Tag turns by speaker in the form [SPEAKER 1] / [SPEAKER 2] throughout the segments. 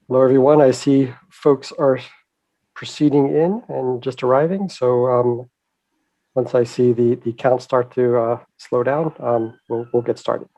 [SPEAKER 1] Hello, everyone. I see folks are proceeding in and just arriving. So once I see the count start to slow down, we'll get started.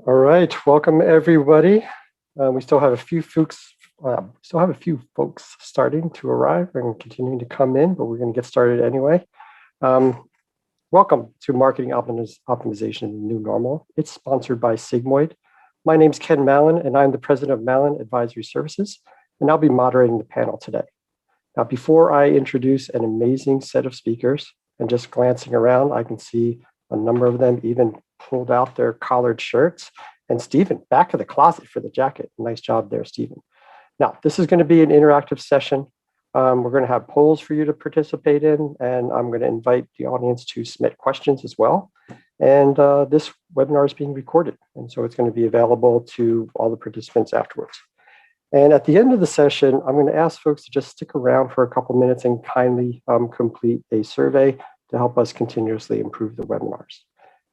[SPEAKER 1] All right, welcome everybody. We still have a few folks. Starting to arrive and continuing to come in, but we're going to get started anyway. Welcome to Marketing Optimization, the New Normal. It's sponsored by Sigmoid. My name's Ken Mallon, and I'm the president of Mallon Advisory Services, and I'll be moderating the panel today. Now, before I introduce an amazing set of speakers, and just glancing around, I can see a number of them even pulled out their collared shirts. And Stephen, back of the closet for the jacket. Nice job there, Stephen. Now, this is going to be an interactive session. We're going to have polls for you to participate in, and I'm going to invite the audience to submit questions as well. And this webinar is being recorded, and so it's going to be available to all the participants afterwards. And at the end of the session, I'm going to ask folks to just stick around for a couple minutes and kindly complete a survey to help us continuously improve the webinars.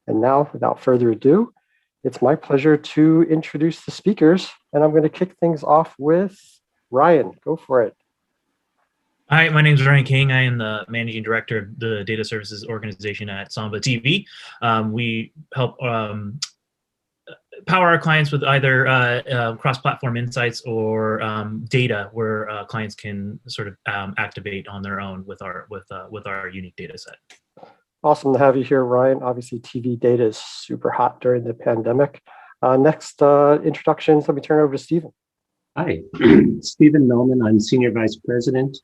[SPEAKER 1] And now, without further ado, it's my pleasure to introduce the speakers, and I'm going to kick things off with Ryan. Go for it.
[SPEAKER 2] Hi, my name is Ryan King. I am the Managing Director of the Data Services Organization at Samba TV. We help power our clients with either cross-platform insights or data where clients can sort of activate on their own with our unique data set.
[SPEAKER 1] Awesome to have you here, Ryan. Obviously, TV data is super hot during the pandemic. Next introductions, let me turn it over to Stephen.
[SPEAKER 3] Hi, Stephen Melman. I'm Senior Vice President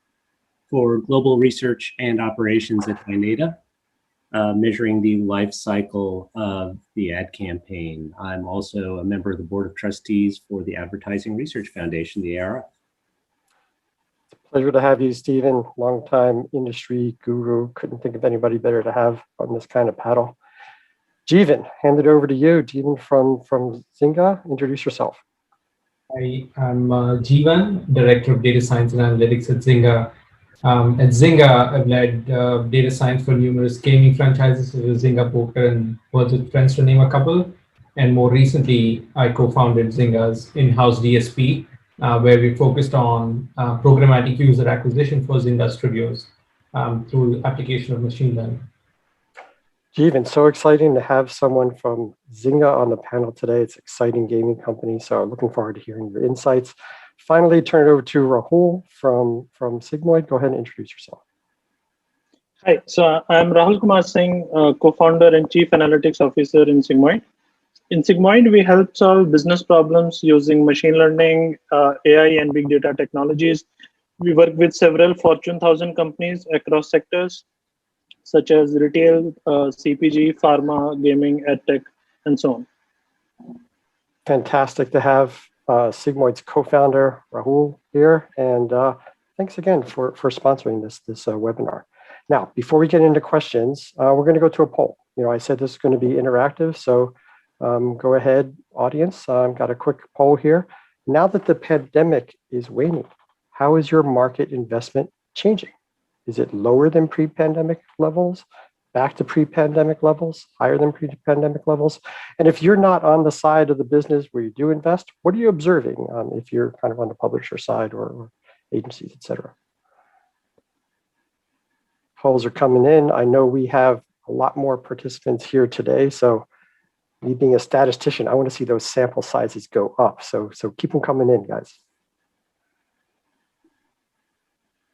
[SPEAKER 3] for Global Research and Operations at Dynata, measuring the life cycle of the ad campaign. I'm also a member of the Board of Trustees for the Advertising Research Foundation, the ARF.
[SPEAKER 1] Pleasure to have you, Stephen. Longtime industry guru. Couldn't think of anybody better to have on this kind of panel. Jeevan, hand it over to you. Jeevan from Zynga, introduce yourself.
[SPEAKER 4] Hi, I'm Jeevan, Director of Data Science and Analytics at Zynga. At Zynga, I've led data science for numerous gaming franchises, such as Zynga Poker and Words with Friends, to name a couple. And more recently, I co-founded Zynga's in-house DSP, where we focused on programmatic user acquisition for Zynga studios through application of machine learning.
[SPEAKER 1] Jeevan, so exciting to have someone from Zynga on the panel today. It's an exciting gaming company, so looking forward to hearing your insights. Finally, turn it over to Rahul from Sigmoid. Go ahead and introduce yourself.
[SPEAKER 5] Hi, so I'm Rahul Kumar Singh, co-founder and Chief Analytics Officer in Sigmoid. In Sigmoid, we help solve business problems using machine learning, AI, and big data technologies. We work with several Fortune 1000 companies across sectors, such as retail, CPG, pharma, gaming, edtech, and so on.
[SPEAKER 1] Fantastic to have Sigmoid's co-founder, Rahul, here. And thanks again for sponsoring this webinar. Now, before we get into questions, we're going to go to a poll. I said this is going to be interactive, so go ahead, audience. I've got a quick poll here. Now that the pandemic is waning, how is your market investment changing? Is it lower than pre-pandemic levels, back to pre-pandemic levels, higher than pre-pandemic levels? And if you're not on the side of the business where you do invest, what are you observing if you're kind of on the publisher side or agencies, et cetera? Polls are coming in. I know we have a lot more participants here today, so me being a statistician, I want to see those sample sizes go up. So keep them coming in, guys.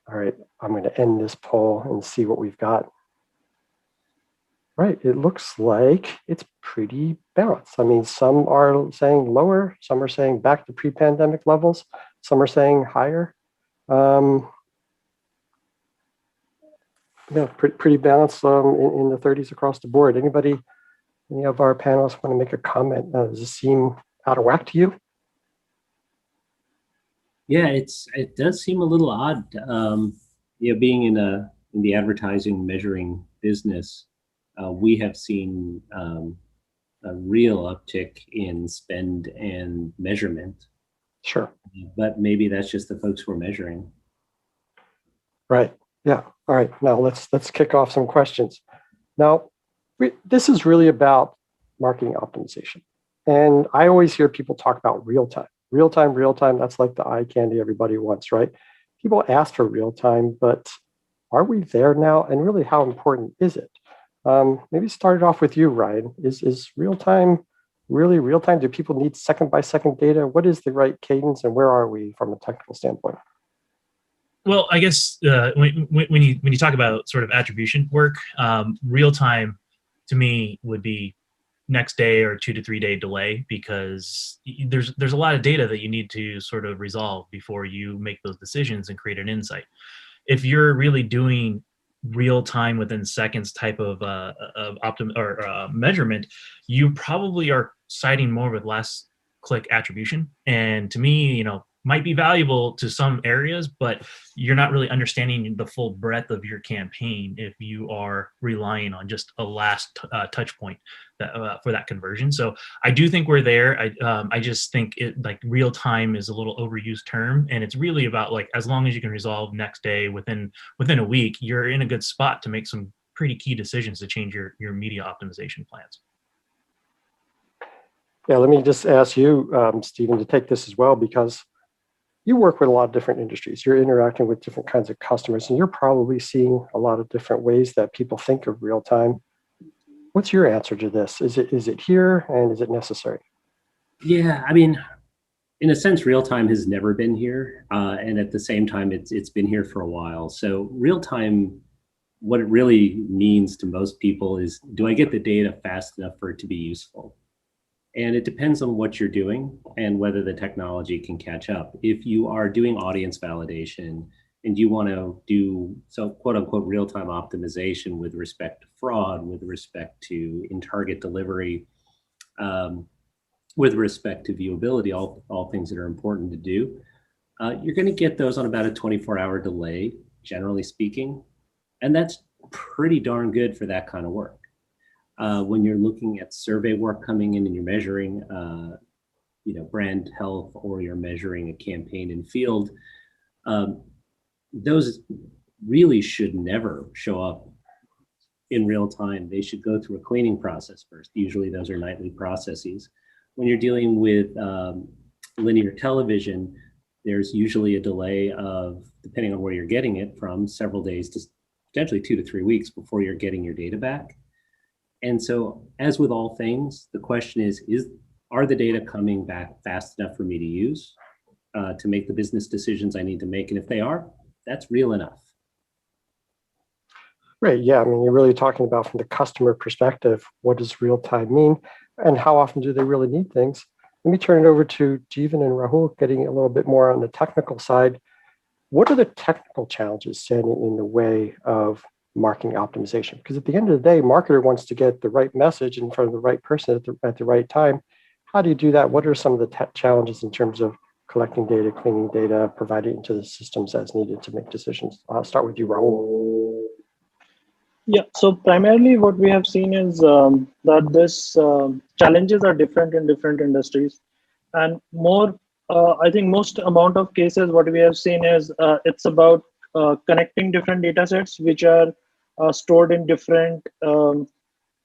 [SPEAKER 1] All right, I'm going to end this poll and see what we've got. Right, it looks like it's pretty balanced. I mean, some are saying lower, some are saying back to pre-pandemic levels, some are saying higher. Yeah, pretty balanced in the 30s across the board. Any of our panelists want to make a comment? Does this seem out of whack to you?
[SPEAKER 3] Yeah, it does seem a little odd. Being in the advertising measuring business, we have seen a real uptick in spend and measurement.
[SPEAKER 1] Sure.
[SPEAKER 3] But maybe that's just the folks who are measuring.
[SPEAKER 1] Right. Yeah. All right. Now let's kick off some questions. Now, this is really about marketing optimization, and I always hear people talk about real time. Real time. That's like the eye candy everybody wants, right? People ask for real time, but are we there now? And really, how important is it? Maybe start it off with you, Ryan. Is real time really real time? Do people need second by second data? What is the right cadence, and where are we from a technical standpoint?
[SPEAKER 2] Well, I guess when you talk about sort of attribution work, real time to me would be next day or 2 to 3 day delay, because there's a lot of data that you need to sort of resolve before you make those decisions and create an insight. If you're really doing real time within seconds type of measurement, you probably are citing more with less click attribution. And to me, might be valuable to some areas, but you're not really understanding the full breadth of your campaign if you are relying on just a last touch point for that conversion. So I do think we're there. I just think it, like, real time is a little overused term, and it's really about, like, as long as you can resolve next day within a week, you're in a good spot to make some pretty key decisions to change your media optimization plans.
[SPEAKER 1] Yeah, let me just ask you, Stephen, to take this as well, because you work with a lot of different industries. You're interacting with different kinds of customers, and you're probably seeing a lot of different ways that people think of real time. What's your answer to this? Is it here, and is it necessary?
[SPEAKER 3] Yeah, I mean, in a sense, real time has never been here, and at the same time, it's been here for a while. So real time, what it really means to most people is, do I get the data fast enough for it to be useful? And it depends on what you're doing and whether the technology can catch up. If you are doing audience validation and you want to do quote unquote real-time optimization with respect to fraud, with respect to in-target delivery, with respect to viewability, all things that are important to do, you're going to get those on about a 24-hour delay, generally speaking. And that's pretty darn good for that kind of work. When you're looking at survey work coming in and you're measuring, brand health, or you're measuring a campaign in field, those really should never show up in real time. They should go through a cleaning process first. Usually those are nightly processes. When you're dealing with linear television, there's usually a delay of, depending on where you're getting it from, several days to potentially 2 to 3 weeks before you're getting your data back. And so, as with all things, the question is are the data coming back fast enough for me to use to make the business decisions I need to make? And if they are, that's real enough.
[SPEAKER 1] Right. Yeah. I mean, you're really talking about, from the customer perspective, what does real time mean, and how often do they really need things? Let me turn it over to Jeevan and Rahul, getting a little bit more on the technical side. What are the technical challenges standing in the way of marketing optimization? Because at the end of the day, marketer wants to get the right message in front of the right person at the right time. How do you do that? What are some of the challenges in terms of collecting data, cleaning data, providing it into the systems as needed to make decisions? I'll start with you, Rahul.
[SPEAKER 5] Yeah, so primarily what we have seen is that this challenges are different in different industries, and I think most amount of cases what we have seen is it's about connecting different data sets which are stored in different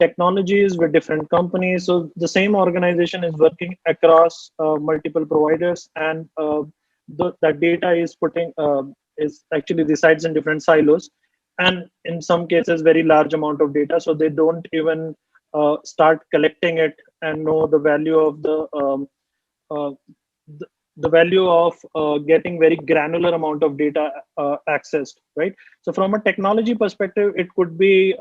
[SPEAKER 5] technologies with different companies. So the same organization is working across multiple providers, and that data is actually resides in different silos, and in some cases very large amount of data, so they don't even start collecting it and know the value of the value of getting very granular amount of data accessed, right? So from a technology perspective, it could be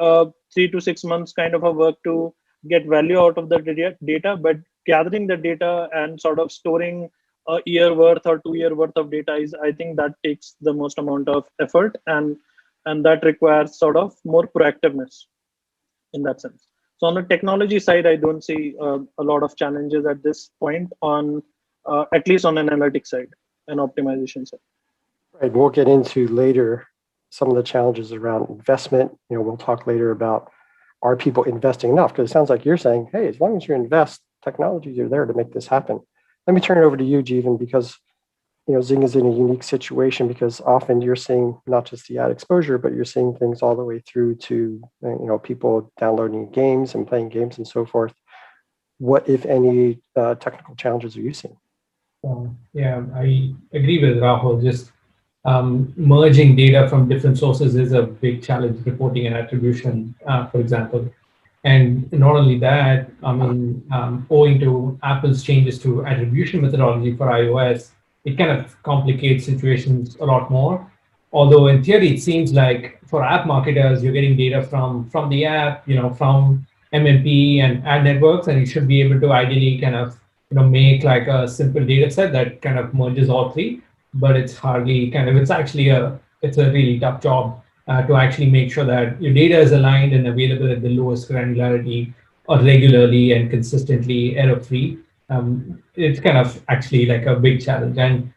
[SPEAKER 5] 3 to 6 months kind of a work to get value out of the data, but gathering the data and sort of storing a year worth or 2 year worth of data is, I think that takes the most amount of effort, and that requires sort of more proactiveness in that sense. So on the technology side, I don't see a lot of challenges at this point on at least on analytics side and optimization side.
[SPEAKER 1] Right, we'll get into later some of the challenges around investment. We'll talk later about, are people investing enough? Because it sounds like you're saying, hey, as long as you invest, technologies are there to make this happen. Let me turn it over to you, Jeevan, because Zynga is in a unique situation because often you're seeing not just the ad exposure, but you're seeing things all the way through to people downloading games and playing games and so forth. What, if any, technical challenges are you seeing?
[SPEAKER 4] Yeah, I agree with Rahul. Just merging data from different sources is a big challenge, reporting and attribution, for example. And not only that, owing to Apple's changes to attribution methodology for iOS, it kind of complicates situations a lot more. Although in theory, it seems like for app marketers, you're getting data from the app, from MMP and ad networks, and you should be able to ideally kind of make like a simple data set that kind of merges all three. But it's hardly it's a really tough job to actually make sure that your data is aligned and available at the lowest granularity or regularly and consistently error-free. It's kind of actually like a big challenge. And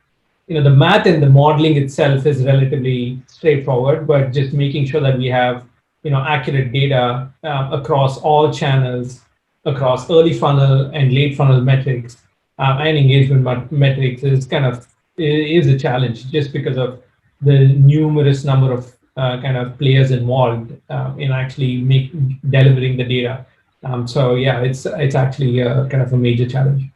[SPEAKER 4] the math and the modeling itself is relatively straightforward, but just making sure that we have accurate data across all channels, across early funnel and late funnel metrics and engagement metrics is a challenge, just because of the numerous number of players involved in actually delivering the data. So yeah, it's actually kind of a major challenge.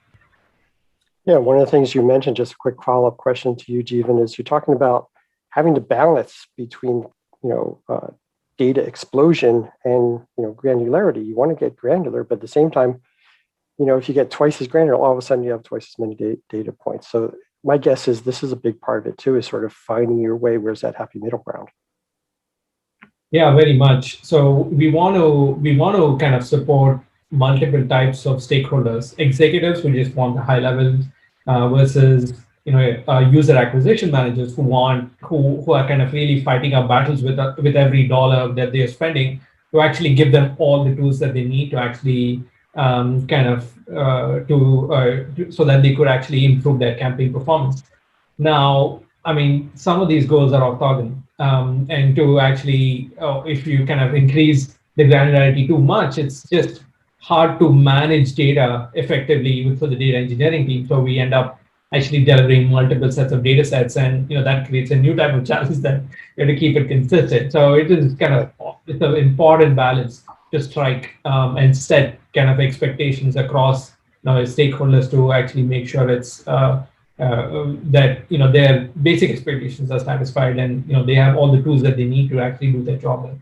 [SPEAKER 1] Yeah, one of the things you mentioned, just a quick follow-up question to you, Jeevan, is you're talking about having to balance between data explosion and granularity. You want to get granular, but at the same time, if you get twice as granular, all of a sudden you have twice as many data points. So my guess is this is a big part of it too, is sort of finding your way. Where's that happy middle ground?
[SPEAKER 4] Yeah, very much. So we want to kind of support multiple types of stakeholders. Executives who just want the high level versus user acquisition managers who are kind of really fighting up battles with every dollar that they are spending, to actually give them all the tools that they need to actually so that they could actually improve their campaign performance. Now, some of these goals are orthogonal, and to actually, if you kind of increase the granularity too much, it's just hard to manage data effectively for the data engineering team. So we end up actually delivering multiple sets of data sets, and that creates a new type of challenge that you have to keep it consistent. So it is it's an important balance to strike and set kind of expectations across stakeholders to actually make sure it's that their basic expectations are satisfied, and they have all the tools that they need to actually do their job.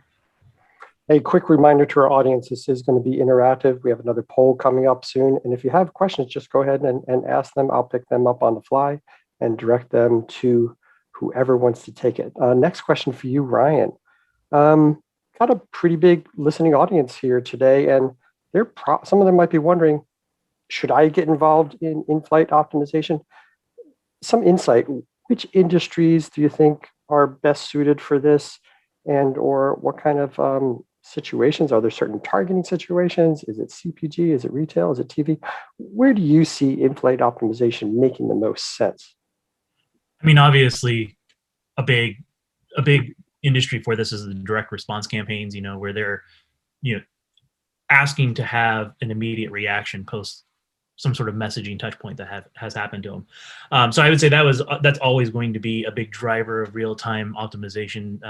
[SPEAKER 1] A quick reminder to our audience, this is going to be interactive. We have another poll coming up soon. And if you have questions, just go ahead and ask them. I'll pick them up on the fly and direct them to whoever wants to take it. Next question for you, Ryan. Got a pretty big listening audience here today, and some of them might be wondering, should I get involved in in-flight optimization? Some insight, which industries do you think are best suited for this, and or what kind of situations? Are there certain targeting situations? Is it CPG? Is it retail? Is it TV? Where do you see in-flight optimization making the most sense?
[SPEAKER 2] Obviously, a big industry for this is the direct response campaigns, where they're, asking to have an immediate reaction post some sort of messaging touch point that has happened to them. So I would say that's always going to be a big driver of real-time optimization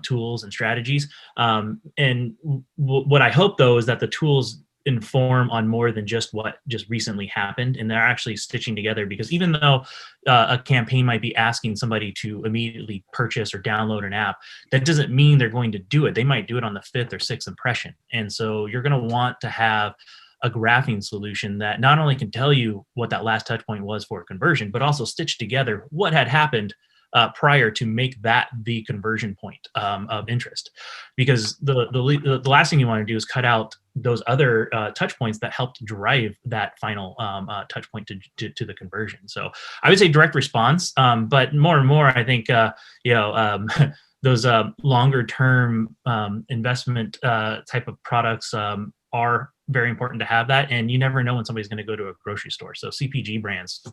[SPEAKER 2] tools and strategies. And what I hope, though, is that the tools inform on more than just what just recently happened, and they're actually stitching together, because even though a campaign might be asking somebody to immediately purchase or download an app, that doesn't mean they're going to do it. They might do it on the 5th or 6th impression. And so you're going to want to have a graphing solution that not only can tell you what that last touch point was for conversion, but also stitch together what had happened prior to make that the conversion point of interest. Because the last thing you want to do is cut out those other touch points that helped drive that final touch point to the conversion. So I would say direct response, but more and more, I think, those longer term investment type of products are very important to have that. And you never know when somebody's going to go to a grocery store. So CPG brands,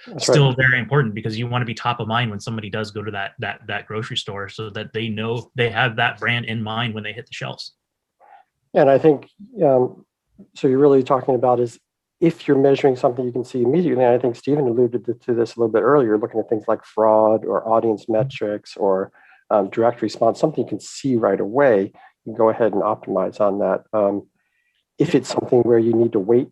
[SPEAKER 1] That's
[SPEAKER 2] still
[SPEAKER 1] right.
[SPEAKER 2] very important, because you want to be top of mind when somebody does go to that grocery store, so that they know they have that brand in mind when they hit the shelves.
[SPEAKER 1] And I think, so you're really talking about is if you're measuring something you can see immediately, and I think Stephen alluded to this a little bit earlier, looking at things like fraud or audience metrics or direct response, something you can see right away, you can go ahead and optimize on that. If it's something where you need to wait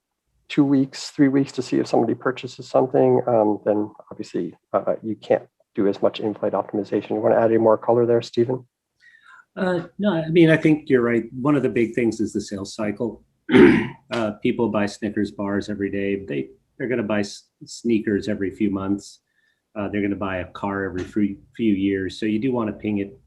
[SPEAKER 1] 2 weeks, 3 weeks to see if somebody purchases something, then obviously you can't do as much in-flight optimization. You want to add any more color there, Stephen?
[SPEAKER 3] No, I mean, I think you're right. One of the big things is the sales cycle. People buy Snickers bars every day. They're going to buy sneakers every few months. They're going to buy a car every few years. So you do want to ping it.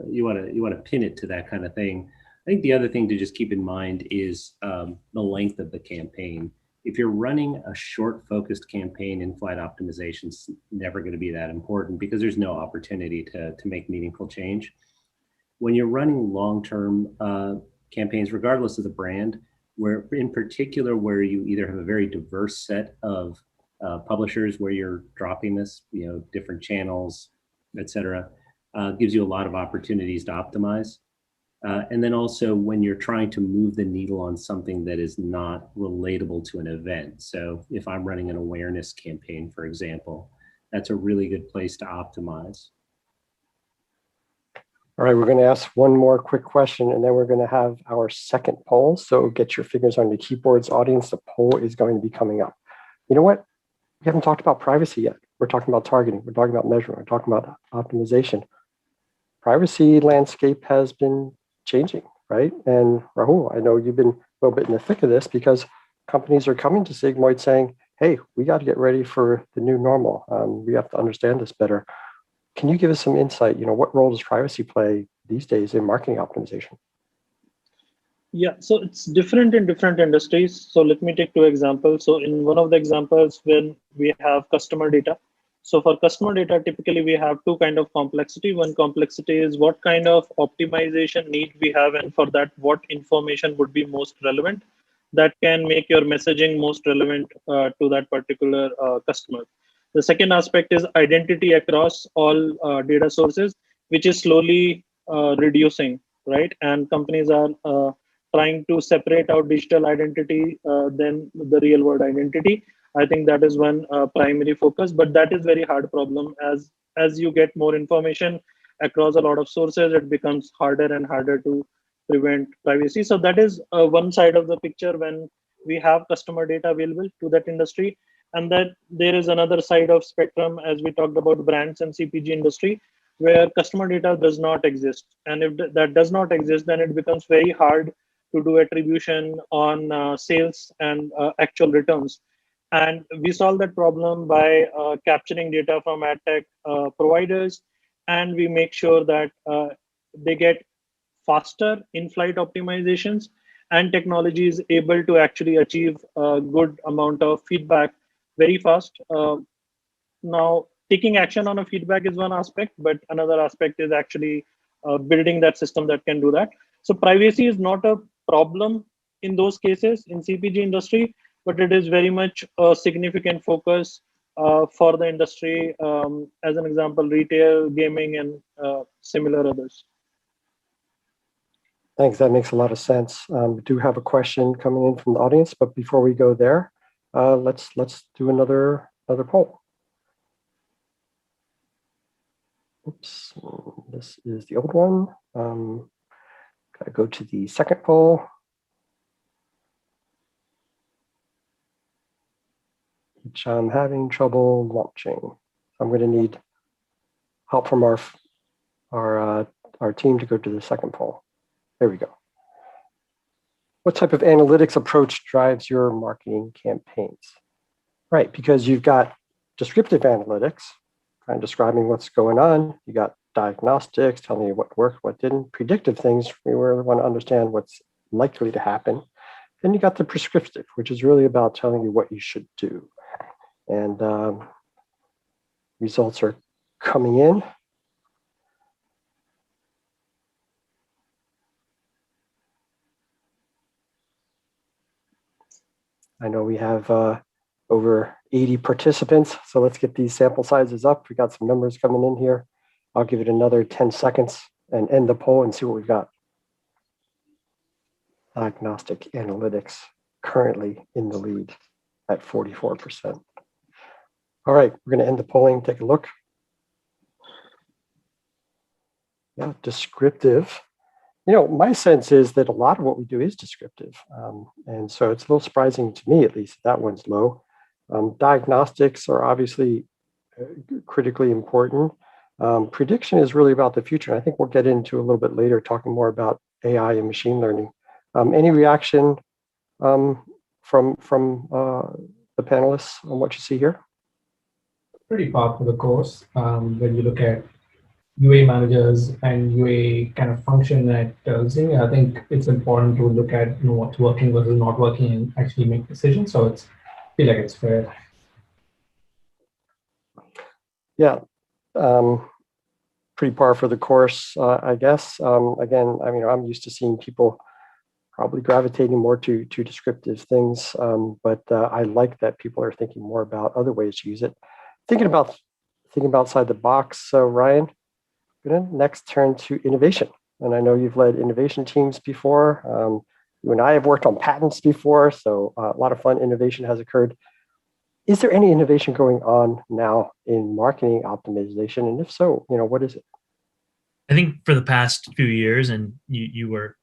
[SPEAKER 3] You want to pin it to that kind of thing. I think the other thing to just keep in mind is the length of the campaign. If you're running a short focused campaign, in-flight optimization is never going to be that important, because there's no opportunity to make meaningful change. When you're running long-term campaigns, regardless of the brand, where in particular where you either have a very diverse set of publishers where you're dropping this, different channels, et cetera, gives you a lot of opportunities to optimize. And then also when you're trying to move the needle on something that is not relatable to an event. So if I'm running an awareness campaign, for example, that's a really good place to optimize.
[SPEAKER 1] All right, we're going to ask one more quick question, and then we're going to have our second poll. So get your fingers on your keyboards, audience. The poll is going to be coming up. You know what? We haven't talked about privacy yet. We're talking about targeting. We're talking about measurement. We're talking about optimization. Privacy landscape has been changing, right? And Rahul, I know you've been a little bit in the thick of this, because companies are coming to Sigmoid saying, hey, we got to get ready for the new normal. We have to understand this better. Can you give us some insight? What role does privacy play these days in marketing optimization?
[SPEAKER 5] Yeah, so it's different in different industries. So let me take two examples. So in one of the examples, when we have customer data. So for customer data, typically we have two kind of complexity. One complexity is what kind of optimization need we have, and for that, what information would be most relevant that can make your messaging most relevant to that particular customer. The second aspect is identity across all data sources, which is slowly reducing, right? And companies are trying to separate out digital identity than the real world identity. I think that is one primary focus, but that is very hard problem. As you get more information across a lot of sources, it becomes harder and harder to prevent privacy. So that is one side of the picture when we have customer data available to that industry. And that there is another side of spectrum, as we talked about brands and CPG industry, where customer data does not exist. And if that does not exist, then it becomes very hard to do attribution on sales and actual returns. And we solve that problem by capturing data from ad tech providers, and we make sure that they get faster in-flight optimizations, and technology is able to actually achieve a good amount of feedback very fast. Now, taking action on a feedback is one aspect, but another aspect is actually building that system that can do that. So privacy is not a problem in those cases in CPG industry, but it is very much a significant focus for the industry, as an example, retail, gaming, and similar others.
[SPEAKER 1] Thanks, that makes a lot of sense. We do have a question coming in from the audience, but before we go there, let's do another poll. Oops, this is the old one. Gotta go to the second poll. Which I'm having trouble launching. I'm going to need help from our team to go to the second poll. There we go. what type of analytics approach drives your marketing campaigns? Right, because you've got descriptive analytics, kind of describing what's going on. You got diagnostics, telling you what worked, what didn't. Predictive things, we really want to understand what's likely to happen. Then you got the prescriptive, which is really about telling you what you should do. And results are coming in. I know we have over 80 participants, so let's get these sample sizes up. We got some numbers coming in here. I'll give it another 10 seconds and end the poll and see what we've got. Diagnostic analytics currently in the lead at 44%. All right, we're going to end the polling. Take a look. Yeah, descriptive. You know, my sense is that a lot of what we do is descriptive. And so it's a little surprising to me, at least, that one's low. Diagnostics are obviously critically important. Prediction is really about the future. I think we'll get into a little bit later, talking more about AI and machine learning. Any reaction from the panelists on what you see here?
[SPEAKER 4] Pretty powerful, of course. When you look at UA managers and UA kind of function at Zynga, I think it's important to look at what's working versus not working and actually make decisions. So I feel like it's fair.
[SPEAKER 1] Yeah, pretty par for the course, I guess. Again, I mean, I'm used to seeing people probably gravitating more to descriptive things, but I like that people are thinking more about other ways to use it. Thinking about outside the box. So Ryan, I'm going to next turn to innovation. And I know you've led innovation teams before. You and I have worked on patents before, so a lot of fun innovation has occurred. Is there any innovation going on now in marketing optimization? And if so, you know, what is it?
[SPEAKER 2] I think for the past few years, and you were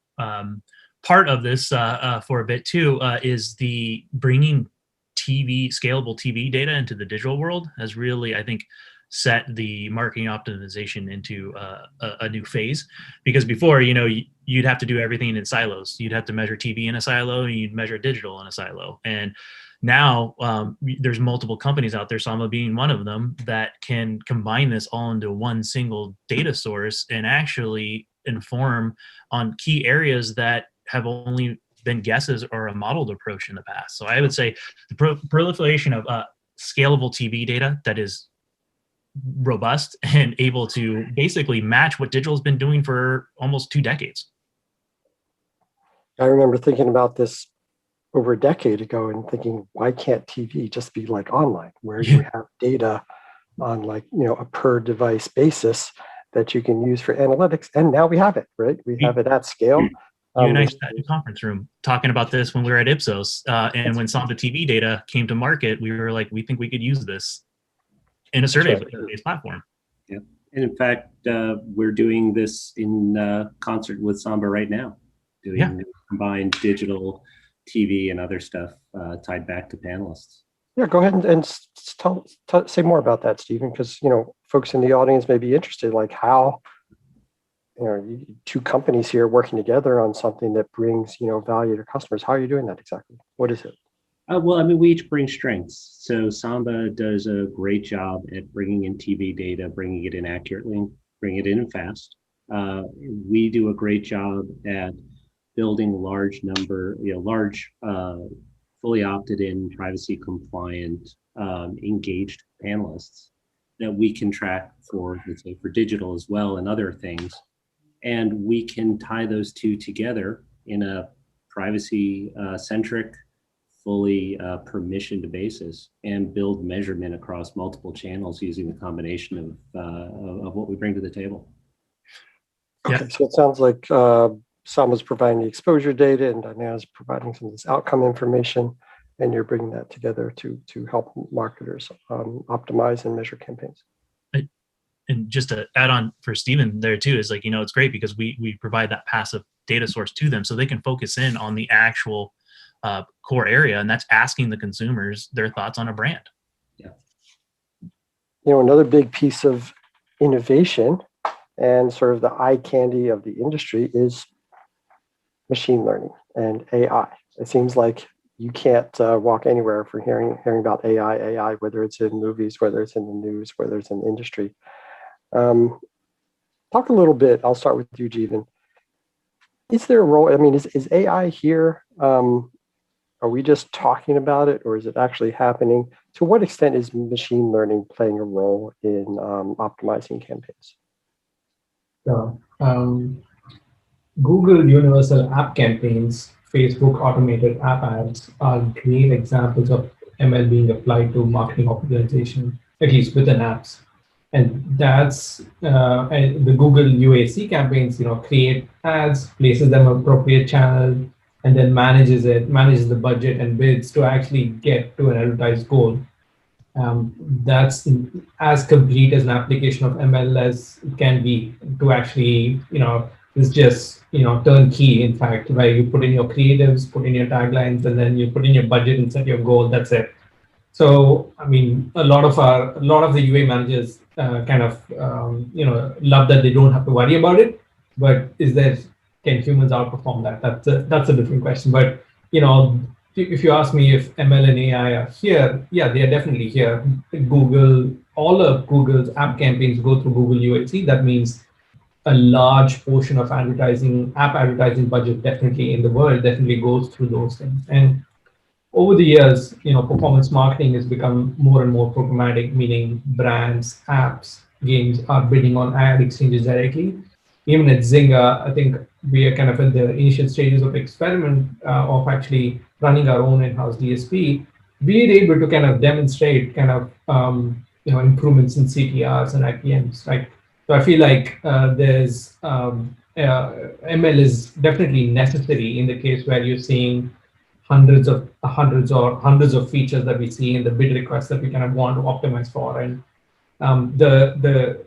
[SPEAKER 2] part of this for a bit too, is the bringing scalable TV data into the digital world has really, I think, set the marketing optimization into a new phase. Because before, you know, you'd have to do everything in silos. You'd have to measure TV in a silo, and you'd measure digital in a silo. And now there's multiple companies out there, Samba being one of them, that can combine this all into one single data source and actually inform on key areas that have only been guesses or a modeled approach in the past. So I would say the proliferation of scalable TV data that is robust and able to basically match what digital has been doing for almost 2 decades.
[SPEAKER 1] I remember thinking about this over a decade ago and thinking, why can't TV just be like online, where you have data on, like, you know, a per device basis that you can use for analytics? And now we have it, right? We have it at scale.
[SPEAKER 2] You and I sat in a conference room talking about this when we were at Ipsos, and when Samba TV data came to market, we were like, we think we could use this in a survey-based platform.
[SPEAKER 3] Yeah, and in fact, we're doing this in concert with Samba right now, doing combined digital, TV, and other stuff tied back to panelists.
[SPEAKER 1] Yeah, go ahead and say more about that, Stephen, because, you know, folks in the audience may be interested, like how, you know, 2 companies here working together on something that brings, you know, value to customers. How are you doing that exactly? What is it?
[SPEAKER 3] Well, I mean, we each bring strengths. So Samba does a great job at bringing in TV data, bringing it in accurately, bringing it in fast. We do a great job at building large, fully opted in, privacy compliant, engaged panelists that we can track for, let's say, for digital as well and other things. And we can tie those two together in a privacy centric, fully permissioned basis and build measurement across multiple channels using the combination of what we bring to the table.
[SPEAKER 1] Okay, so it sounds like Samba's providing the exposure data and Diana's providing some of this outcome information, and you're bringing that together to help marketers optimize and measure campaigns.
[SPEAKER 2] And just to add on for Stephen there too, is like, you know, it's great because we provide that passive data source to them so they can focus in on the actual core area, and that's asking the consumers their thoughts on a brand.
[SPEAKER 3] Yeah.
[SPEAKER 1] You know, another big piece of innovation and sort of the eye candy of the industry is machine learning and AI. It seems like you can't walk anywhere for hearing about AI, whether it's in movies, whether it's in the news, whether it's in the industry. Talk a little bit, I'll start with you, Jeevan. Is there a role, I mean, is AI here? Are we just talking about it, or is it actually happening? To what extent is machine learning playing a role in optimizing campaigns?
[SPEAKER 4] So, Google Universal App Campaigns, Facebook automated app ads are great examples of ML being applied to marketing optimization, at least within apps. And that's and the Google UAC campaigns, create ads, places them on appropriate channel, and then manages the budget and bids to actually get to an advertised goal. That's as complete as an application of ML as it can be to actually, it's just, turnkey, in fact, where you put in your creatives, put in your taglines, and then you put in your budget and set your goal, that's it. So, I mean, a lot of the UA managers love that they don't have to worry about it. But can humans outperform that? That's a different question. But, if you ask me if ML and AI are here, yeah, they are definitely here. All of Google's app campaigns go through Google UAC. That means a large portion of app advertising budget definitely in the world definitely goes through those things. And over the years, performance marketing has become more and more programmatic, meaning brands, apps, games are bidding on ad exchanges directly. Even at Zynga, I think we are kind of in the initial stages of experiment of actually running our own in-house DSP. We're able to kind of demonstrate improvements in CTRs and IPMs, right? So I feel like ML is definitely necessary in the case where you're seeing hundreds of features that we see in the bid requests that we kind of want to optimize for. And the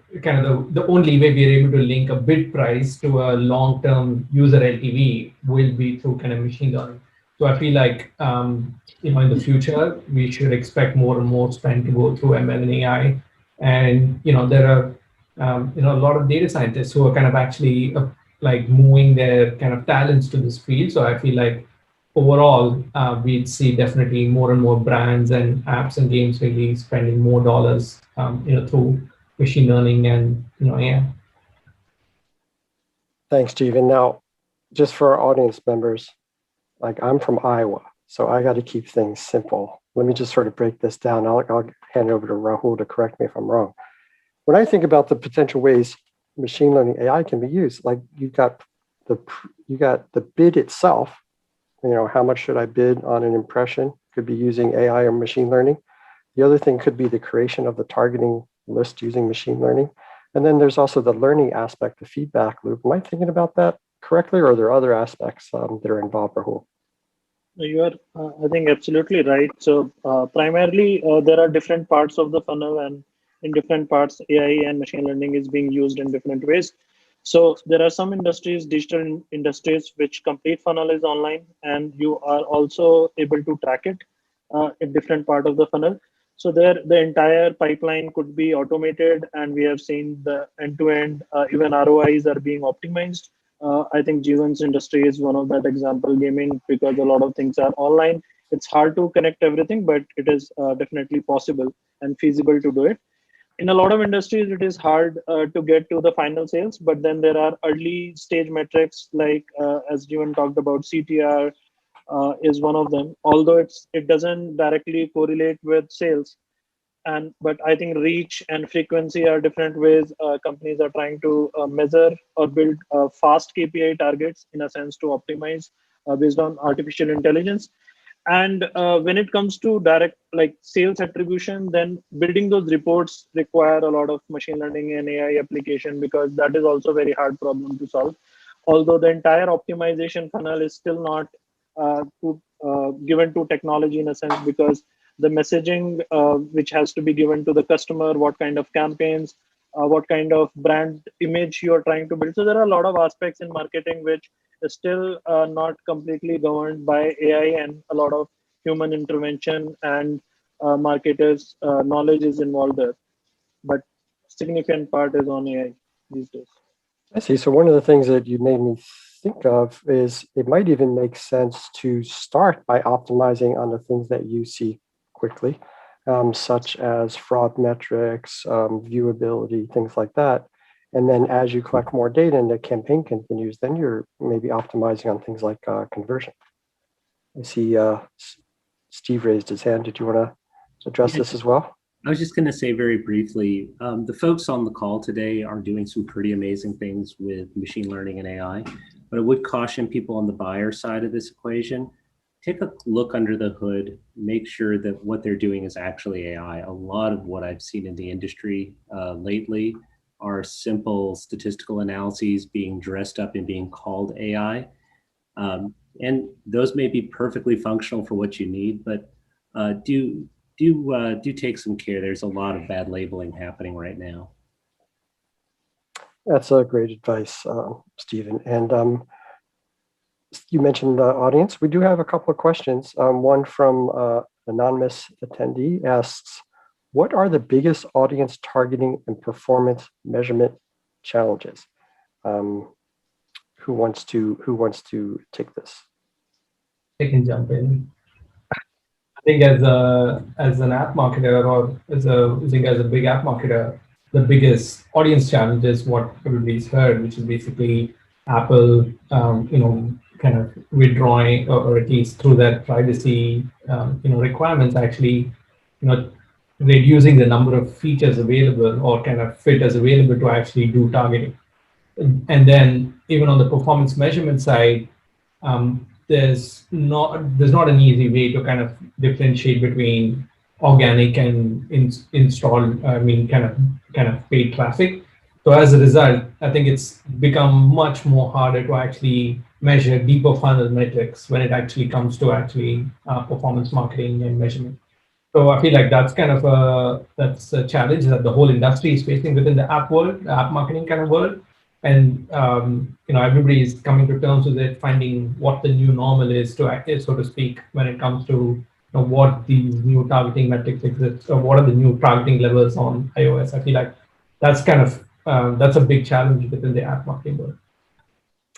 [SPEAKER 4] only way we are able to link a bid price to a long-term user LTV will be through kind of machine learning. So I feel like in the future we should expect more and more spend to go through ML and AI. And there are a lot of data scientists who are kind of actually moving their kind of talents to this field. So I feel like overall, we'd see definitely more and more brands and apps and games really spending more dollars, through machine learning and AI.
[SPEAKER 1] Thanks, Jeevan. Now, just for our audience members, I'm from Iowa, so I got to keep things simple. Let me just sort of break this down. I'll hand it over to Rahul to correct me if I'm wrong. When I think about the potential ways machine learning AI can be used, you got the bid itself. How much should I bid on an impression? Could be using AI or machine learning. The other thing could be the creation of the targeting list using machine learning. And then there's also the learning aspect, the feedback loop. Am I thinking about that correctly, or are there other aspects that are involved, Rahul?
[SPEAKER 5] You are, I think, absolutely right. So primarily, there are different parts of the funnel, and in different parts, AI and machine learning is being used in different ways. So there are some industries, digital industries, which complete funnel is online, and you are also able to track it in different part of the funnel. So there, the entire pipeline could be automated, and we have seen the end-to-end, even ROIs are being optimized. I think Jeevan's industry is one of that example, gaming, because a lot of things are online. It's hard to connect everything, but it is definitely possible and feasible to do it. In a lot of industries, it is hard to get to the final sales, but then there are early stage metrics like, as Jeevan talked about, CTR is one of them, although it doesn't directly correlate with sales. But I think reach and frequency are different ways companies are trying to measure or build fast KPI targets, in a sense, to optimize based on artificial intelligence. And when it comes to direct sales attribution, then building those reports require a lot of machine learning and AI application, because that is also a very hard problem to solve. Although the entire optimization funnel is still not given to technology in a sense, because the messaging which has to be given to the customer, what kind of campaigns, what kind of brand image you are trying to build. So there are a lot of aspects in marketing which is still not completely governed by AI, and a lot of human intervention and marketers' knowledge is involved there. But significant part is on AI these days.
[SPEAKER 1] I see. So one of the things that you made me think of is it might even make sense to start by optimizing on the things that you see quickly, such as fraud metrics, viewability, things like that. And then as you collect more data and the campaign continues, then you're maybe optimizing on things like conversion. I see Steve raised his hand. Did you want to address this as well?
[SPEAKER 3] I was just going to say very briefly, the folks on the call today are doing some pretty amazing things with machine learning and AI, but I would caution people on the buyer side of this equation, take a look under the hood, make sure that what they're doing is actually AI. A lot of what I've seen in the industry lately are simple statistical analyses being dressed up and being called AI. And those may be perfectly functional for what you need, but do take some care. There's a lot of bad labeling happening right now.
[SPEAKER 1] That's a great advice, Stephen. And you mentioned the audience. We do have a couple of questions. One from anonymous attendee asks, what are the biggest audience targeting and performance measurement challenges? Who wants to take this?
[SPEAKER 4] I can jump in. I think as an app marketer, or as Zynga as a big app marketer, the biggest audience challenge is what everybody's heard, which is basically Apple, kind of withdrawing, or at least through that privacy, requirements, actually, reducing the number of features available or kind of filters available to actually do targeting. And then even on the performance measurement side, there's not an easy way to kind of differentiate between organic and installed, kind of paid traffic. So as a result, I think it's become much more harder to actually measure deeper funnel metrics when it actually comes to performance marketing and measurement. So I feel like that's kind of a challenge that the whole industry is facing within the app world, the app marketing kind of world. And everybody is coming to terms with it, finding what the new normal is, so to speak, when it comes to what these new targeting metrics exist, or what are the new targeting levels on iOS. I feel like that's kind of that's a big challenge within the app marketing world.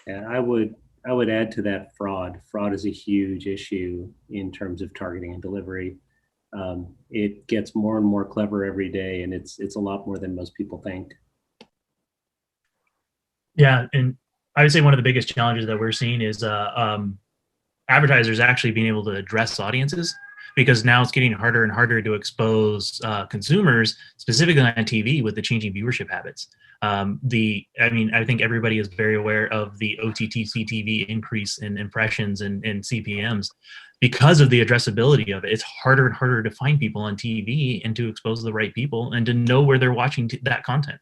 [SPEAKER 3] Yeah, I would add to that fraud. Fraud is a huge issue in terms of targeting and delivery. It gets more and more clever every day, and it's a lot more than most people think.
[SPEAKER 2] Yeah, and I would say one of the biggest challenges that we're seeing is advertisers actually being able to address audiences, because now it's getting harder and harder to expose consumers, specifically on TV, with the changing viewership habits. I think everybody is very aware of the OTT CTV increase in impressions and CPMs. Because of the addressability of it, it's harder and harder to find people on TV and to expose the right people and to know where they're watching that content.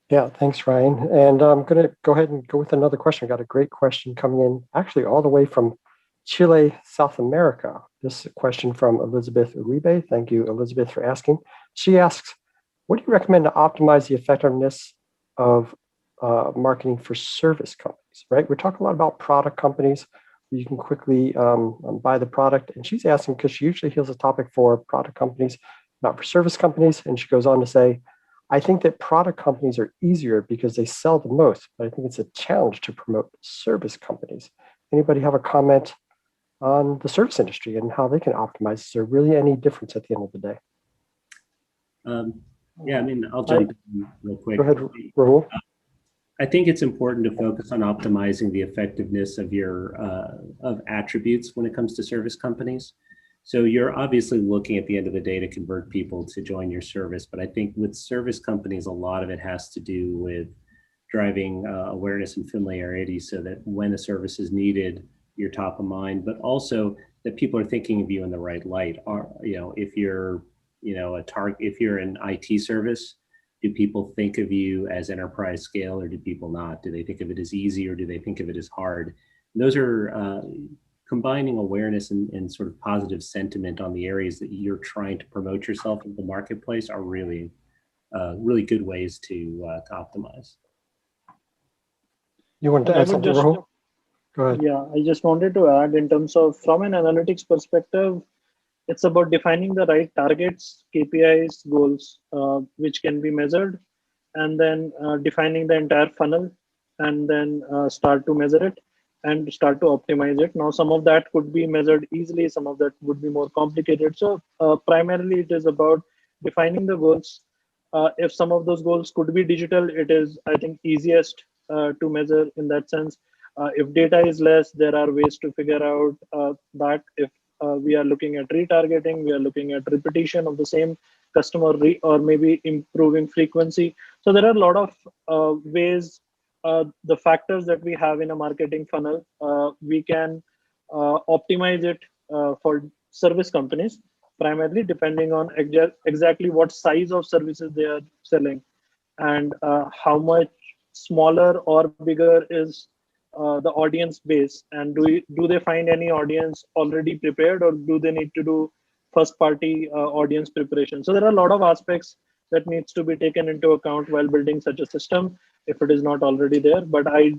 [SPEAKER 1] Yeah, thanks, Ryan. And I'm going to go ahead and go with another question. I got a great question coming in, actually all the way from Chile, South America. This question from Elizabeth Uribe. Thank you, Elizabeth, for asking. She asks, what do you recommend to optimize the effectiveness of marketing for service companies, right? We're talking a lot about product companies where you can quickly buy the product. And she's asking, because she usually heals a topic for product companies, not for service companies. And she goes on to say, I think that product companies are easier because they sell the most, but I think it's a challenge to promote service companies. Anybody have a comment on the service industry and how they can optimize? Is there really any difference at the end of the day?
[SPEAKER 3] Yeah, I mean, I'll jump in real quick.
[SPEAKER 1] Go ahead, Rahul.
[SPEAKER 3] I think it's important to focus on optimizing the effectiveness of your of attributes when it comes to service companies. So you're obviously looking at the end of the day to convert people to join your service. But I think with service companies, a lot of it has to do with driving awareness and familiarity so that when a service is needed, you're top of mind, but also that people are thinking of you in the right light. If you're, if you're an IT service, do people think of you as enterprise scale or do people not? Do they think of it as easy or do they think of it as hard? And those are combining awareness and sort of positive sentiment on the areas that you're trying to promote yourself in the marketplace are really, really good ways to optimize.
[SPEAKER 1] You want to add something, Rahul? Go ahead.
[SPEAKER 5] Yeah, I just wanted to add in terms of, from an analytics perspective, it's about defining the right targets, KPIs, goals, which can be measured, and then defining the entire funnel and then start to measure it and start to optimize it. Now, some of that could be measured easily, some of that would be more complicated. So primarily it is about defining the goals. If some of those goals could be digital, it is, I think, easiest to measure in that sense. If data is less, there are ways to figure out that. If we are looking at retargeting, we are looking at repetition of the same customer or maybe improving frequency. So there are a lot of ways, the factors that we have in a marketing funnel, we can optimize it for service companies, primarily depending on exactly what size of services they are selling and how much smaller or bigger is the audience base, and do they find any audience already prepared, or do they need to do first party audience preparation. So there are a lot of aspects that needs to be taken into account while building such a system if it is not already there. But I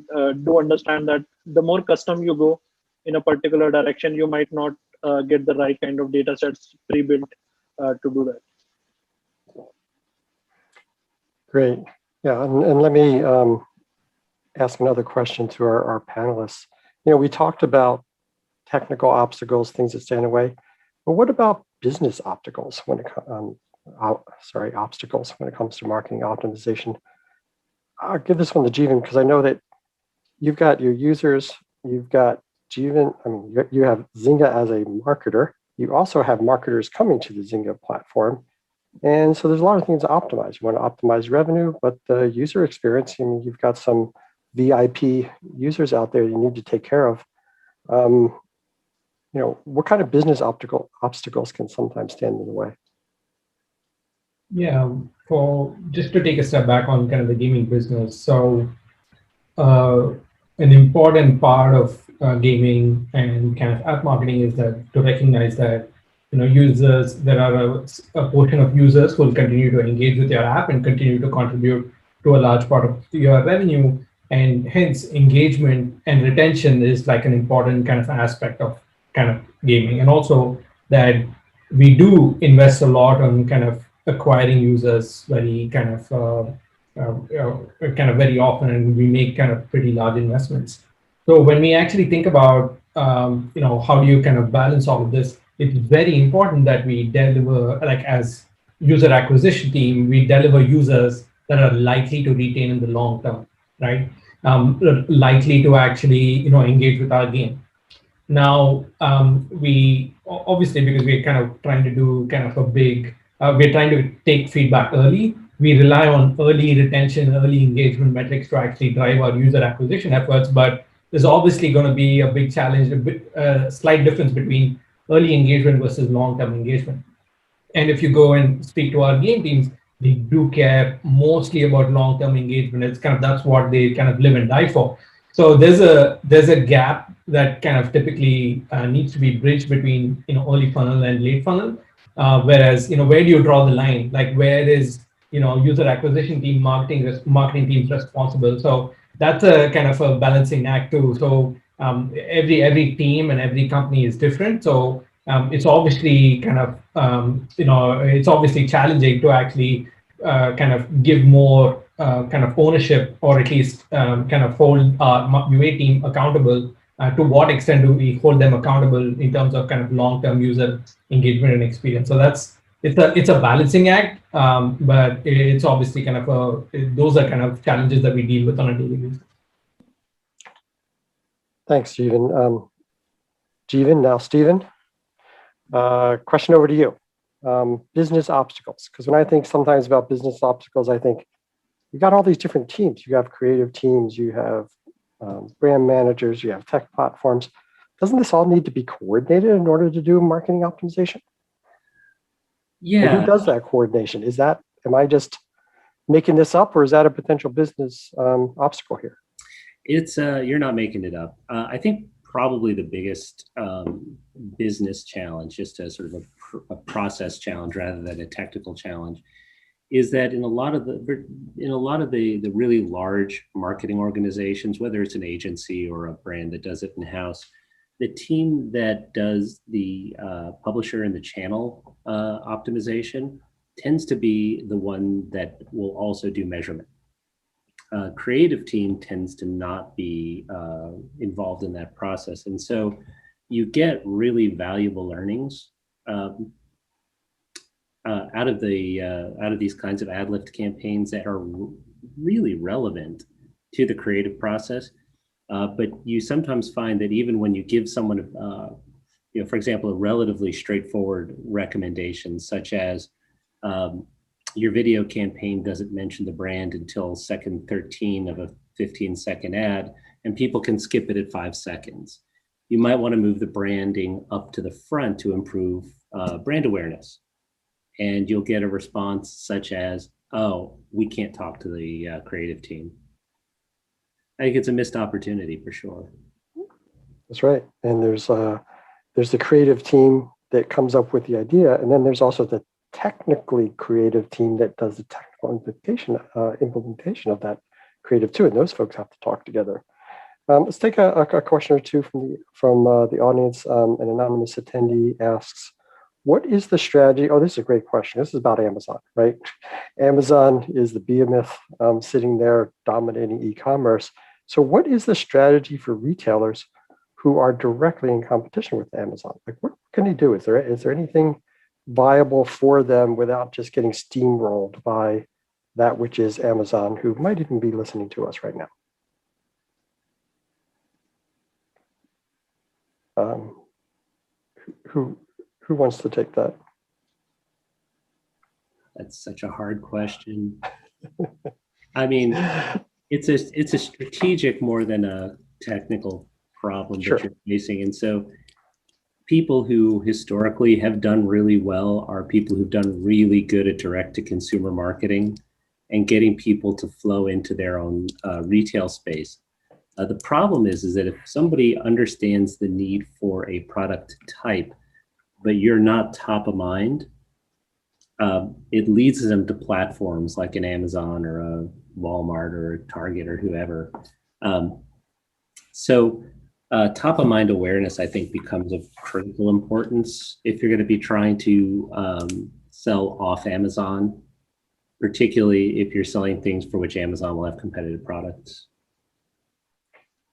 [SPEAKER 5] do understand that the more custom you go in a particular direction, you might not get the right kind of data sets pre-built to do that.
[SPEAKER 1] Great. Yeah, and let me ask another question to our panelists. We talked about technical obstacles, things that stand in the way, but what about business obstacles when it obstacles when it comes to marketing optimization? I'll give this one to Jeevan because I know that you've got your users, you've got Jeevan, you have Zynga as a marketer. You also have marketers coming to the Zynga platform. And so there's a lot of things to optimize. You want to optimize revenue, but the user experience, you've got some VIP users out there you need to take care of. What kind of business obstacles can sometimes stand in the way?
[SPEAKER 4] Yeah, just to take a step back on kind of the gaming business. So an important part of gaming and kind of app marketing is that to recognize that users, there are a portion of users who will continue to engage with your app and continue to contribute to a large part of your revenue, and hence engagement and retention is like an important kind of aspect of kind of gaming. And also that we do invest a lot on kind of acquiring users very kind of very often, and we make kind of pretty large investments. So when we actually think about how do you kind of balance all of this, it's very important that we deliver, like as user acquisition team, we deliver users that are likely to retain in the long term, right? Likely to actually engage with our game. Now we obviously, because we're kind of trying to do kind of a big, we're trying to take feedback early. We rely on early retention, early engagement metrics to actually drive our user acquisition efforts. But there's obviously going to be a big challenge, a slight difference between early engagement versus long-term engagement. And if you go and speak to our game teams, they do care mostly about long-term engagement. It's kind of, that's what they kind of live and die for. So there's a gap that kind of typically needs to be bridged between early funnel and late funnel. Whereas where do you draw the line? Like where is user acquisition team, marketing teams responsible? So that's a kind of a balancing act too. So every team and every company is different. So it's obviously kind of it's obviously challenging to actually kind of give more kind of ownership, or at least kind of hold our UA team accountable. To what extent do we hold them accountable in terms of kind of long-term user engagement and experience? So it's a balancing act, but it's obviously kind of those are kind of challenges that we deal with on a daily basis.
[SPEAKER 1] Thanks, Jeevan. Jeevan, now Stephen, question over to you. Business obstacles, because when I think sometimes about business obstacles, I think you got all these different teams. You have creative teams, you have brand managers, you have tech platforms. Doesn't this all need to be coordinated in order to do marketing optimization?
[SPEAKER 3] Yeah.
[SPEAKER 1] And who does that coordination? Am I just making this up, or is that a potential business obstacle here?
[SPEAKER 3] It's you're not making it up. I think probably the biggest business challenge, just as sort of a process challenge rather than a technical challenge, is that in a lot of the really large marketing organizations, whether it's an agency or a brand that does it in-house, the team that does the publisher and the channel optimization tends to be the one that will also do measurement. creative team tends to not be involved in that process. And so you get really valuable learnings out of these kinds of ad lift campaigns that are really relevant to the creative process. But you sometimes find that even when you give someone, for example, a relatively straightforward recommendation, such as your video campaign doesn't mention the brand until second 13 of a 15-second ad, and people can skip it at 5 seconds. You might want to move the branding up to the front to improve brand awareness. And you'll get a response such as, oh, we can't talk to the creative team. I think it's a missed opportunity for sure.
[SPEAKER 1] That's right. And there's the creative team that comes up with the idea, and then there's also the technically creative team that does the technical implementation of that creative too, and those folks have to talk together. Let's take a question or two from the audience. An anonymous attendee asks, what is the strategy? Oh, this is a great question. This is about Amazon, right? Amazon is the behemoth sitting there dominating e-commerce. So what is the strategy for retailers who are directly in competition with Amazon? Like, what can they do? Is there anything viable for them without just getting steamrolled by that which is Amazon, who might even be listening to us right now? Who wants to take that?
[SPEAKER 3] That's such a hard question. I mean, it's a strategic more than a technical problem
[SPEAKER 1] Sure.
[SPEAKER 3] that you're facing. And so people who historically have done really well are people who've done really good at direct-to-consumer marketing and getting people to flow into their own retail space. The problem is that if somebody understands the need for a product type, but you're not top of mind, it leads them to platforms like an Amazon or a Walmart or a Target or whoever. So top of mind awareness, I think, becomes of critical importance if you're going to be trying to sell off Amazon, particularly if you're selling things for which Amazon will have competitive products.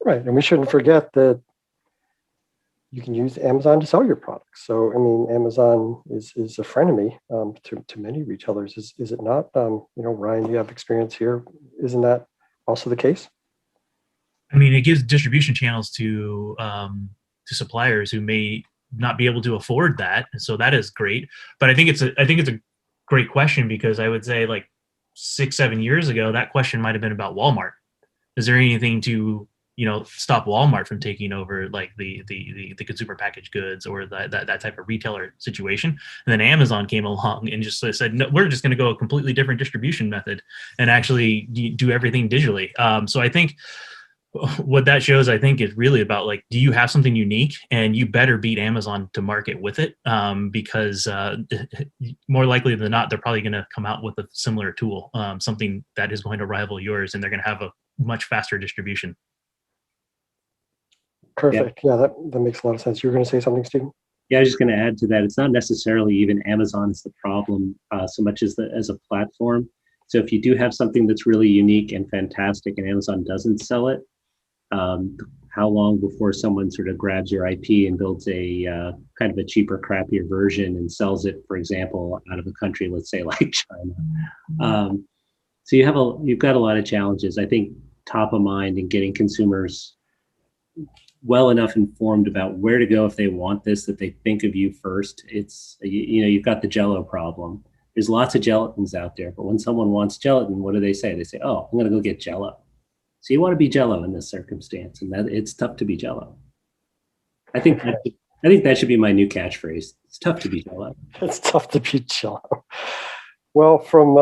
[SPEAKER 1] Right, and we shouldn't forget that you can use Amazon to sell your products. So, I mean, Amazon is a frenemy to many retailers. Is it not? Ryan, you have experience here. Isn't that also the case?
[SPEAKER 2] I mean, it gives distribution channels to suppliers who may not be able to afford that, so that is great. But I think it's a great question, because I would say, like 6-7 years ago, that question might have been about Walmart. Is there anything to stop Walmart from taking over like the consumer packaged goods or that type of retailer situation? And then Amazon came along and just said, no, we're just going to go a completely different distribution method and actually do everything digitally. So I think what that shows, I think, is really about, like, do you have something unique, and you better beat Amazon to market with it, because more likely than not, they're probably going to come out with a similar tool, something that is going to rival yours, and they're going to have a much faster distribution.
[SPEAKER 1] Perfect. Yeah, that makes a lot of sense. You were going to say something, Stephen?
[SPEAKER 3] Yeah, I was just going to add to that. It's not necessarily even Amazon is the problem so much as a platform. So if you do have something that's really unique and fantastic and Amazon doesn't sell it, how long before someone sort of grabs your IP and builds a kind of a cheaper, crappier version and sells it, for example, out of a country, let's say like China. So you've got a lot of challenges. I think top of mind and getting consumers well enough informed about where to go if they want this, that they think of you first. It's, you've got the Jell-O problem. There's lots of gelatins out there, but when someone wants gelatin, what do they say? They say, oh, I'm going to go get Jell-O. So you want to be Jell-O in this circumstance, and that it's tough to be Jell-O. I think that should be my new catchphrase. It's tough to be Jell-O.
[SPEAKER 1] It's tough to be Jell-O. Well, from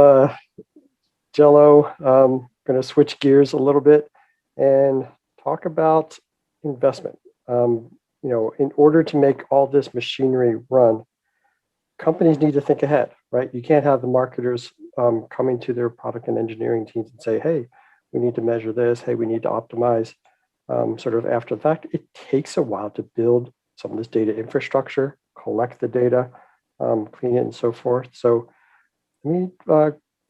[SPEAKER 1] Jell-O, I'm going to switch gears a little bit and talk about investment. In order to make all this machinery run, companies need to think ahead, right? You can't have the marketers coming to their product and engineering teams and say, hey, we need to measure this. Hey, we need to optimize sort of after the fact. It takes a while to build some of this data infrastructure, collect the data, clean it, and so forth. So let me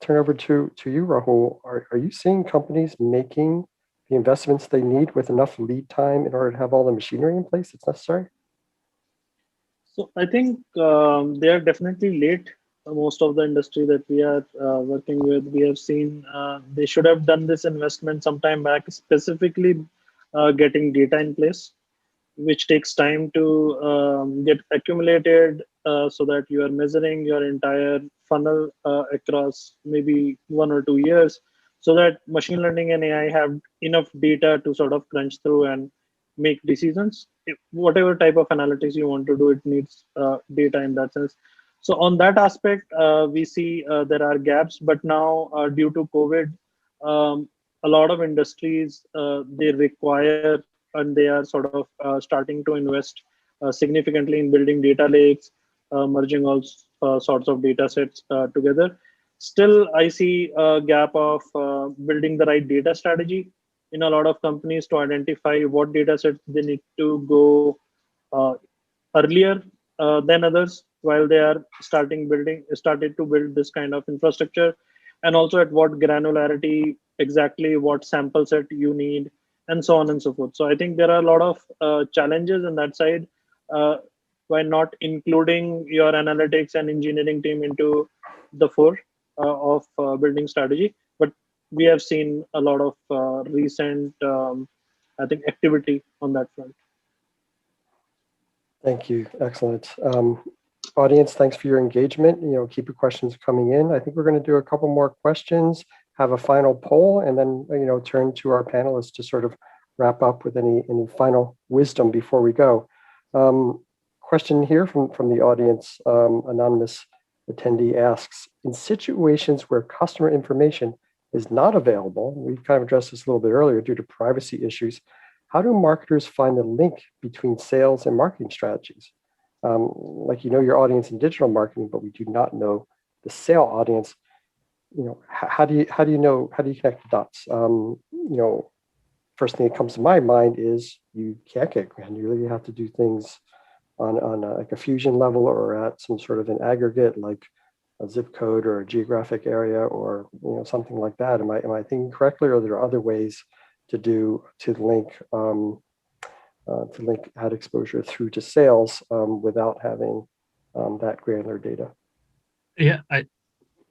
[SPEAKER 1] turn over to you, Rahul. Are you seeing companies making the investments they need with enough lead time in order to have all the machinery in place that's necessary?
[SPEAKER 5] So I think they are definitely late. Most of the industry that we are working with, we have seen they should have done this investment some time back, specifically getting data in place, which takes time to get accumulated so that you are measuring your entire funnel across maybe 1 or 2 years, so that machine learning and AI have enough data to sort of crunch through and make decisions. Whatever type of analytics you want to do, it needs data in that sense. So on that aspect, we see there are gaps, but now due to COVID, a lot of industries, they require and they are sort of starting to invest significantly in building data lakes, merging all sorts of data sets together. Still, I see a gap of building the right data strategy in a lot of companies to identify what data sets they need to go uh, earlier than others while they are started to build this kind of infrastructure, and also at what granularity exactly, what sample set you need, and so on and so forth. So I think there are a lot of challenges on that side uh, by not including your analytics and engineering team into the fore of building strategy. But we have seen a lot of recent, I think, activity on that front.
[SPEAKER 1] Thank you. Excellent. Audience, thanks for your engagement. Keep your questions coming in. I think we're going to do a couple more questions, have a final poll, and then turn to our panelists to sort of wrap up with any final wisdom before we go. Question here from the audience. Anonymous attendee asks, in situations where customer information is not available, we've kind of addressed this a little bit earlier due to privacy issues, how do marketers find the link between sales and marketing strategies? Like your audience in digital marketing, but we do not know the sale audience. How do you connect the dots? First thing that comes to my mind is you can't get granular. You have to do things on like a fusion level or at some sort of an aggregate, like a zip code or a geographic area or something like that. Am I thinking correctly, or are there other ways to link ad exposure through to sales without having that granular data?
[SPEAKER 2] Yeah,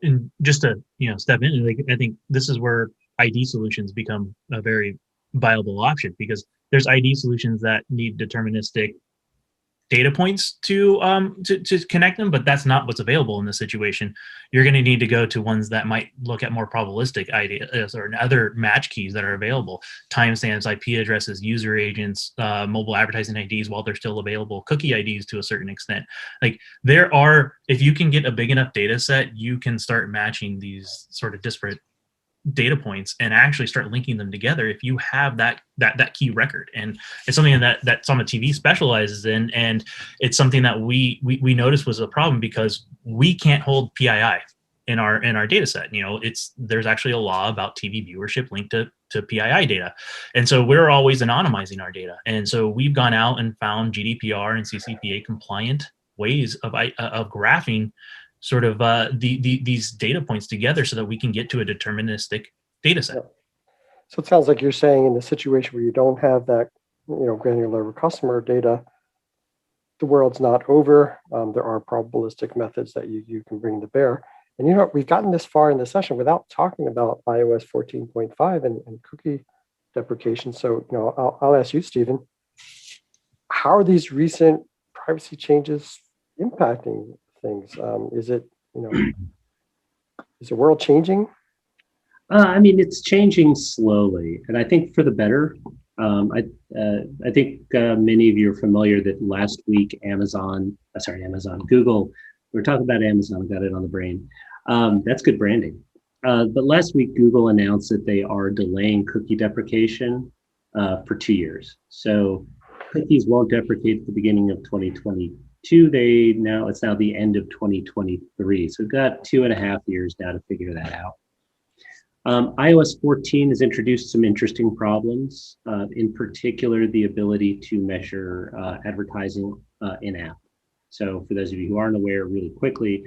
[SPEAKER 2] and just to step in, like, I think this is where ID solutions become a very viable option, because there's ID solutions that need deterministic data points to connect them, but that's not what's available in this situation. You're going to need to go to ones that might look at more probabilistic ideas or other match keys that are available: timestamps, IP addresses, user agents, mobile advertising IDs while they're still available, cookie IDs to a certain extent. Like, if you can get a big enough data set, you can start matching these sort of disparate data points and actually start linking them together if you have that key record. And it's something that Summit TV specializes in, and it's something that we noticed was a problem because we can't hold PII in our data set. There's actually a law about TV viewership linked to PII data, and so we're always anonymizing our data. And so we've gone out and found GDPR and CCPA compliant ways of graphing sort of these data points together so that we can get to a deterministic data set.
[SPEAKER 1] So it sounds like you're saying in the situation where you don't have that granular customer data, the world's not over. There are probabilistic methods that you can bring to bear. And we've gotten this far in the session without talking about iOS 14.5 and cookie deprecation. So I'll ask you, Stephen, how are these recent privacy changes impacting things? Is the world changing?
[SPEAKER 3] It's changing slowly, and I think for the better. I think many of you are familiar that last week Google, we were talking about Amazon, got it on the brain. That's good branding. But last week, Google announced that they are delaying cookie deprecation for 2 years. So cookies won't deprecate at the beginning of 2022. It's now the end of 2023. So we've got 2.5 years now to figure that out. iOS 14 has introduced some interesting problems, in particular, the ability to measure advertising in-app. So for those of you who aren't aware, really quickly,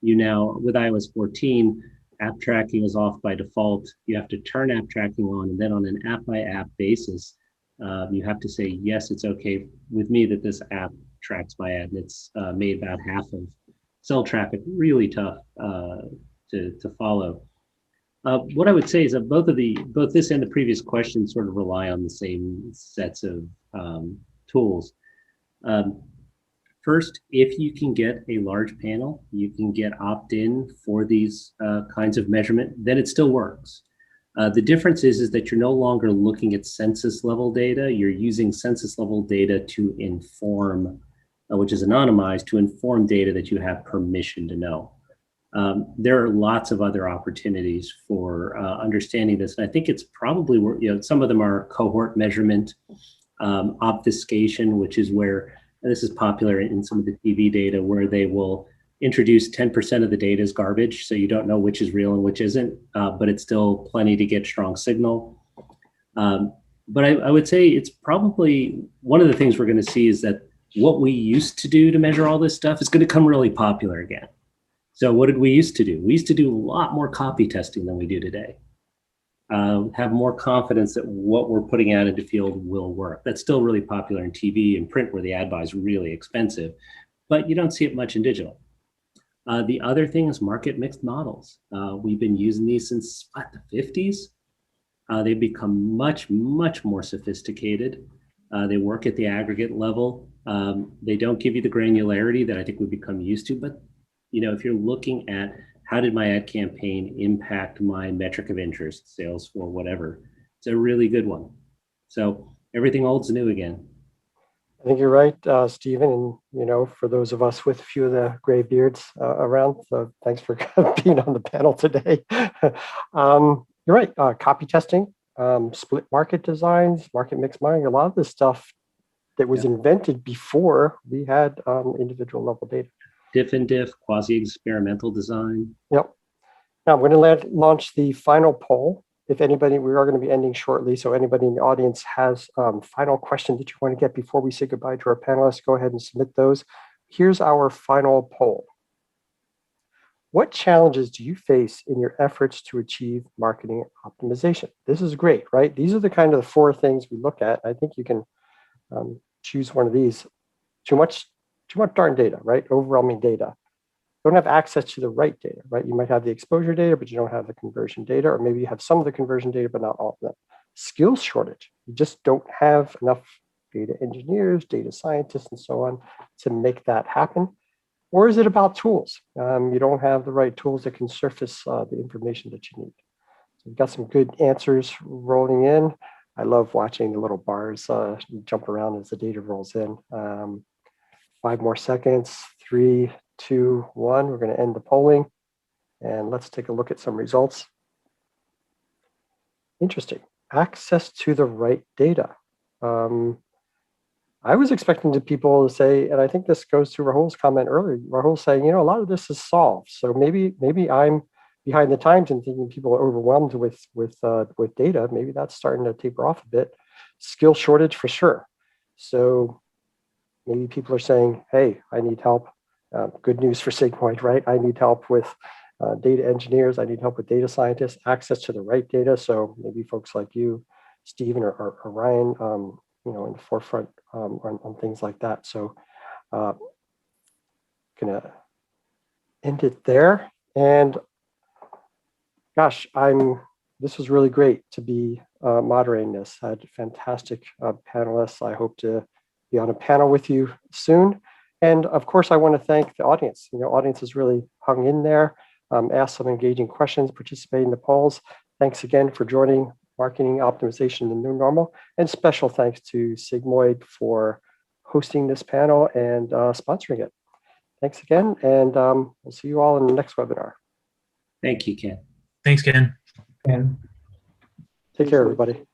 [SPEAKER 3] with iOS 14, App tracking is off by default. You have to turn app tracking on, and then on an app by app basis, you have to say, yes, it's okay with me that this app tracks my ad, and it's made about half of cell traffic really tough to follow. What I would say is that both this and the previous question sort of rely on the same sets of tools. First, if you can get a large panel, you can get opt-in for these kinds of measurement, then it still works. The difference is that you're no longer looking at census level data. You're using census level data to inform, which is anonymized, to inform data that you have permission to know. There are lots of other opportunities for understanding this. And I think it's probably, some of them are cohort measurement, obfuscation, which is where, and this is popular in some of the TV data, where they will introduce 10% of the data as garbage, so you don't know which is real and which isn't, but it's still plenty to get strong signal. But I would say it's probably one of the things we're going to see is that what we used to do to measure all this stuff is going to become really popular again. So what did we used to do? We used to do a lot more copy testing than we do today. Have more confidence that what we're putting out into field will work. That's still really popular in TV and print, where the ad buy is really expensive, but you don't see it much in digital. The other thing is market mixed models. We've been using these since the 50s. They've become much, much more sophisticated. They work at the aggregate level. They don't give you the granularity that I think we've become used to, but if you're looking at how did my ad campaign impact my metric of interest, sales for whatever, it's a really good one. So everything old's new again.
[SPEAKER 1] I think you're right, Stephen. And, for those of us with a few of the gray beards around, so thanks for being on the panel today. You're right, copy testing, split market designs, market mix modeling, a lot of this stuff that was invented before we had individual level data.
[SPEAKER 3] Diff and diff, quasi-experimental design.
[SPEAKER 1] Yep. Now I'm going to launch the final poll. If anybody, we are going to be ending shortly, so anybody in the audience has final questions that you want to get before we say goodbye to our panelists, go ahead and submit those. Here's our final poll. What challenges do you face in your efforts to achieve marketing optimization? This is great, right? These are the kind of the 4 things we look at. I think you can choose one of these. Too much darn data, right? Overwhelming data. Don't have access to the right data, right? You might have the exposure data, but you don't have the conversion data, or maybe you have some of the conversion data, but not all of them. Skills shortage. You just don't have enough data engineers, data scientists, and so on to make that happen. Or is it about tools? You don't have the right tools that can surface the information that you need. So we've got some good answers rolling in. I love watching the little bars jump around as the data rolls in. 5 more seconds, 3, 2, 1. We're going to end the polling, and let's take a look at some results. Interesting. Access to the right data. I was expecting people to say, and I think this goes to Rahul's comment earlier. Rahul saying, a lot of this is solved. So maybe I'm behind the times and thinking people are overwhelmed with data. Maybe that's starting to taper off a bit. Skill shortage for sure. So maybe people are saying, hey, I need help. Good news for Sigmoid, right? I need help with data engineers. I need help with data scientists, access to the right data. So maybe folks like you, Stephen or Ryan, in the forefront on things like that. So gonna end it there. And gosh, this was really great to be moderating this. I had fantastic panelists. I hope to be on a panel with you soon. And of course, I want to thank the audience. Audience has really hung in there, asked some engaging questions, participated in the polls. Thanks again for joining Marketing Optimization, the New Normal. And special thanks to Sigmoid for hosting this panel and sponsoring it. Thanks again, and we'll see you all in the next webinar.
[SPEAKER 3] Thank you, Ken.
[SPEAKER 2] Thanks, Ken.
[SPEAKER 4] And
[SPEAKER 1] Take care, everybody.